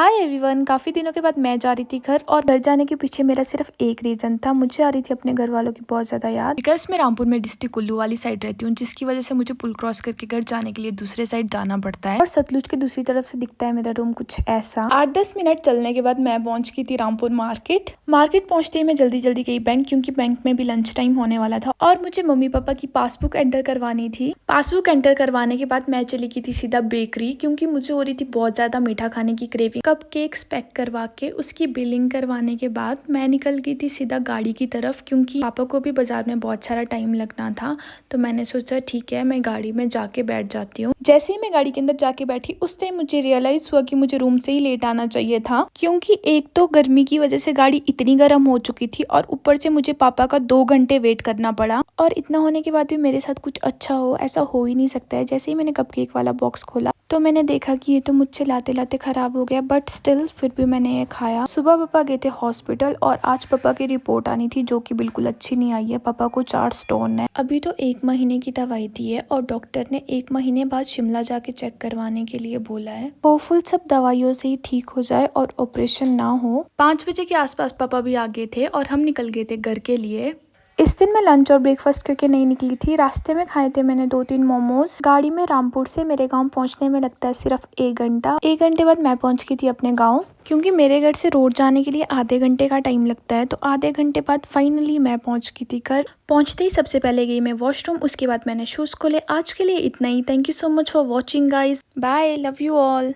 Hi everyone, काफ़ी दिनों के बाद मैं जा रही थी घर। और घर जाने के पीछे मेरा सिर्फ एक रीज़न था। मुझे आ रही थी अपने घर वालों की बहुत ज़्यादा याद। बिकॉज मैं रामपुर में डिस्ट्रिक्ट कुल्लू वाली साइड रहती हूँ, जिसकी वजह से मुझे पुल क्रॉस करके घर जाने के लिए दूसरे साइड जाना पड़ता है। और सतलुज की दूसरी तरफ से दिखता है मेरा रूम कुछ ऐसा। 8-10 मिनट चलने के बाद मैं पहुंच गई थी रामपुर मार्केट। पहुंचते ही मैं जल्दी जल्दी गई बैंक, क्योंकि बैंक में भी लंच टाइम होने वाला था और मुझे मम्मी पापा की पासबुक एंटर करवानी थी। पासबुक एंटर करवाने के बाद मैं चली गई थी सीधा बेकरी, क्योंकि मुझे हो रही थी बहुत ज्यादा मीठा खाने की क्रेविंग। कप केक्स पैक करवा के उसकी बिलिंग करवाने के बाद मैं निकल गई थी सीधा गाड़ी की तरफ, क्योंकि पापा को भी बाजार में बहुत सारा टाइम लगना था। तो मैंने सोचा ठीक है, मैं गाड़ी में जाके बैठ जाती हूँ। जैसे ही मैं गाड़ी के अंदर जाके बैठी, उस टाइम मुझे रियलाइज हुआ कि मुझे रूम से ही लेट आना चाहिए था, क्योंकि एक तो गर्मी की वजह से गाड़ी इतनी गर्म हो चुकी थी और ऊपर से मुझे पापा का 2 घंटे वेट करना पड़ा। और इतना होने के बाद भी मेरे साथ कुछ अच्छा हो, ऐसा हो ही नहीं सकता है। जैसे ही मैंने कपकेक वाला बॉक्स खोला तो मैंने देखा कि ये तो मुझसे लाते लाते खराब हो गया, बट स्टिल फिर भी मैंने ये खाया। सुबह पापा गए थे हॉस्पिटल और आज पापा की रिपोर्ट आनी थी, जो कि बिल्कुल अच्छी नहीं आई है। पापा को 4 स्टोन है। अभी तो 1 महीने की दवाई दी है और डॉक्टर ने 1 महीने बाद शिमला जाके चेक करवाने के लिए बोला है। होपफुल सब दवाइयों से ही ठीक हो जाए और ऑपरेशन ना हो। 5 बजे के आसपास पापा भी आ गए थे और हम निकल गए थे घर के लिए। इस दिन मैं लंच और ब्रेकफास्ट करके नहीं निकली थी। रास्ते में खाए थे मैंने 2-3 मोमोज। गाड़ी में रामपुर से मेरे गांव पहुंचने में लगता है सिर्फ 1 घंटा। 1 घंटे बाद मैं पहुंच गई थी अपने गांव, क्योंकि मेरे घर से रोड जाने के लिए आधे घंटे का टाइम लगता है। तो आधे घंटे बाद फाइनली मैं पहुंच गई थी घर। पहुंचते ही सबसे पहले गई मैं वॉशरूम, उसके बाद मैंने शूज खोले। आज के लिए इतना ही। Thank you so much for watching guys. Bye, love you all.